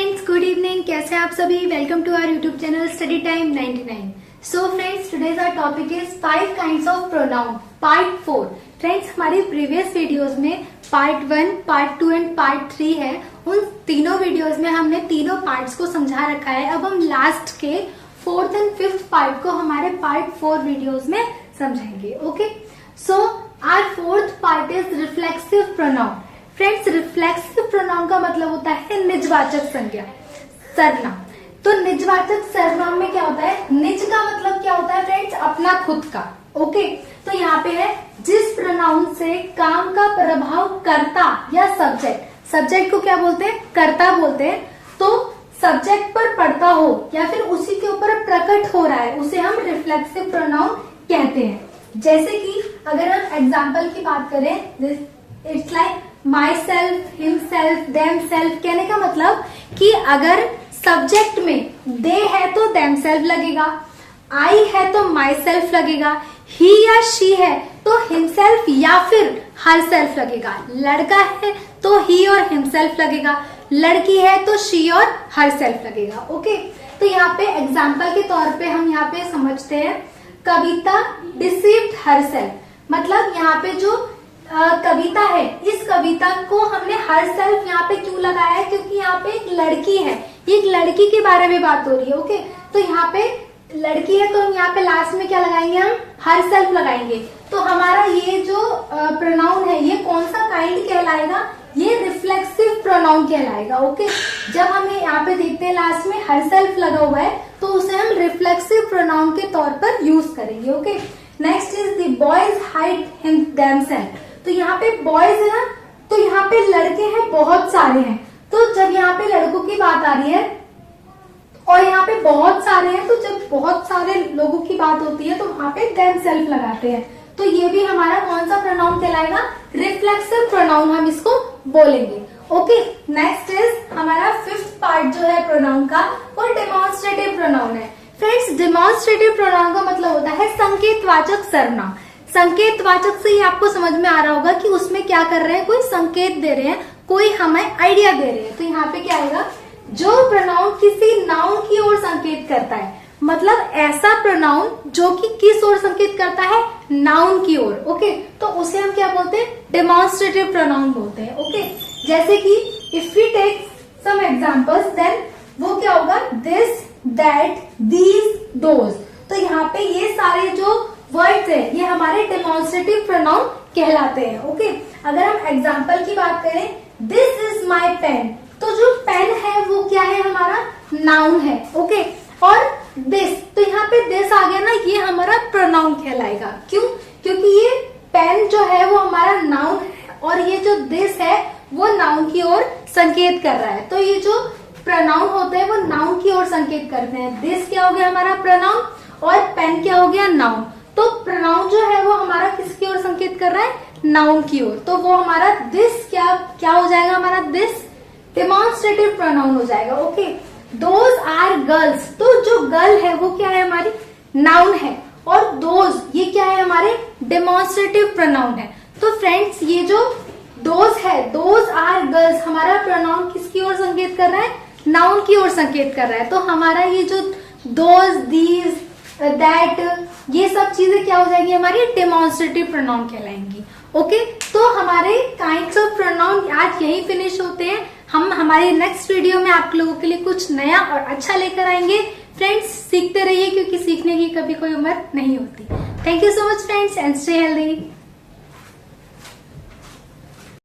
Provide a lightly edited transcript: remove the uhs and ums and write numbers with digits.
Friends, good evening. कैसे हैं आप सभी? Welcome to our YouTube channel study time 99। So friends, today's our topic is 5 kinds of pronoun, part 4। Friends, हमारी previous videos में part 1, part 2 and part 3 है। उन तीनों वीडियोस में हमने तीनों पार्ट्स को समझा रखा है। अब हम लास्ट के 4th एंड 5th पार्ट को हमारे पार्ट 4 वीडियोस में समझेंगे। Okay, so our 4th part is reflexive pronoun. Friends, reflexive pronoun का मतलब होता है निजवाचक संज्ञा, सर्वनाम। तो निजवाचक सर्वनाम में क्या होता है? निज का मतलब क्या होता है फ्रेंड्स? अपना, खुद का। ओके, तो यहाँ पे है जिस प्रोनाउन से काम का प्रभाव कर्ता या सब्जेक्ट, सब्जेक्ट को क्या बोलते हैं? कर्ता बोलते हैं। तो सब्जेक्ट पर पड़ता हो या फिर उसी के ऊपर प्रकट हो रहा है, उसे हम रिफ्लेक्सिव प्रोनाउन कहते हैं। जैसे कि अगर हम एग्जाम्पल की बात करें, it's like my self, himself, them self. कहने का मतलब कि अगर सब्जेक्ट में दे है तो देम सेल्फ लगेगा, आई है तो माई सेल्फ लगेगा, ही या शी है तो हिमसेल्फ या फिर हर सेल्फ लगेगा, लड़का है तो ही और हिमसेल्फ लगेगा, लड़की है तो शी और हर सेल्फ लगेगा। ओके, तो यहाँ पे एग्जाम्पल के तौर पे हम यहाँ पे समझते हैं, कविता डिसीव्ड हर सेल्फ। मतलब यहाँ पे जो कविता है, इस कविता को हमने हर सेल्फ यहाँ पे क्यों लगाया है? क्योंकि यहाँ पे एक लड़की है, ये एक लड़की के बारे में बात हो रही है। ओके, तो यहाँ पे लड़की है तो हम यहाँ पे लास्ट में क्या लगाएंगे? हम हर सेल्फ लगाएंगे। तो हमारा ये जो प्रोनाउन है, ये कौन सा काइंड कहलाएगा? ये रिफ्लेक्सिव प्रोनाउन कहलाएगा। ओके, जब हमें यहाँ पे देखते हैं लास्ट में हर सेल्फ लगा हुआ है तो उसे हम रिफ्लेक्सिव प्रोनाउन के तौर पर यूज करेंगे। Okay, next is the boys hide him themselves. तो यहाँ पे बॉयज है ना, तो यहाँ पे लड़के हैं, बहुत सारे हैं। तो जब यहाँ पे लड़कों की बात आ रही है और यहाँ पे बहुत सारे हैं, तो जब बहुत सारे लोगों की बात होती है तो वहां पे देम सेल्फ लगाते हैं। तो ये भी हमारा कौन सा प्रोनाउन कहलाएगा? रिफ्लेक्सिव प्रोनाउन हम इसको बोलेंगे। ओके, नेक्स्ट इज हमारा 5th पार्ट जो है प्रोनाउन का, वो डेमोन्स्ट्रेटिव प्रोनाउन है। फ्रेंड्स, डेमोन्स्ट्रेटिव प्रोनाउन का मतलब होता है संकेतवाचक सर्वनाम। संकेतवाचक से ही आपको समझ में आ रहा होगा कि उसमें क्या कर रहे हैं, कोई संकेत दे रहे हैं, कोई हमें आइडिया दे रहे हैं। तो यहाँ पे क्या आएगा? जो प्रोनाउन किसी नाउन की ओर संकेत करता है, मतलब ऐसा प्रोनाउन जो कि किस ओर संकेत करता है? नाउन की ओर। ओके, तो उसे हम क्या बोलते हैं? डेमोन्स्ट्रेटिव प्रोनाउन बोलते हैं। ओके, जैसे कि if we take some examples, then वो क्या होगा? This, that, these, those. तो यहाँ पे ये सारे जो वर्ड्स है, ये हमारे डेमोन्स्ट्रेटिव प्रोनाउन कहलाते हैं। ओके, अगर हम एग्जांपल की बात करें, दिस इज माई पेन, तो जो पेन है वो क्या है? हमारा नाउन है। ओके, और दिस, तो यहाँ पे दिस आ गया ना, ये हमारा प्रोनाउन कहलाएगा। क्यों? क्योंकि ये पेन जो है वो हमारा नाउन है और ये जो दिस है वो नाउन की ओर संकेत कर रहा है। तो ये जो प्रोनाउन होते हैं वो नाउन की ओर संकेत करते हैं। दिस क्या हो गया? हमारा प्रोनाउन, और पेन क्या हो गया? नाउन। तो प्रोनाउन जो है वो हमारा किसकी ओर संकेत कर रहा है? नाउन की ओर। तो वो हमारा दिस क्या हो जाएगा? हमारा दिस डेमोन्स्ट्रेटिव प्रोनाउन हो जाएगा। ओके, दोज आर गर्ल्स, तो जो गर्ल है वो क्या है? हमारी नाउन है, और दोज ये क्या है? हमारे डेमोन्स्ट्रेटिव प्रोनाउन है। तो फ्रेंड्स, ये जो दोज है, दोज आर गर्ल्स, हमारा प्रोनाउन किसकी ओर संकेत कर रहा है? नाउन की ओर संकेत कर रहा है। तो हमारा ये जो दोज, दीज, दैट, ये सब चीजें क्या हो जाएंगी? हमारी डेमोन्स्ट्रेटिव प्रोनाउन कहलाएंगी। ओके, तो हमारे काइंड्स ऑफ प्रोनाउन आज यही फिनिश होते हैं। हम हमारे नेक्स्ट वीडियो में आप लोगों के लिए कुछ नया और अच्छा लेकर आएंगे। फ्रेंड्स, सीखते रहिए, क्योंकि सीखने की कभी कोई उम्र नहीं होती। Thank you so much friends, and stay healthy.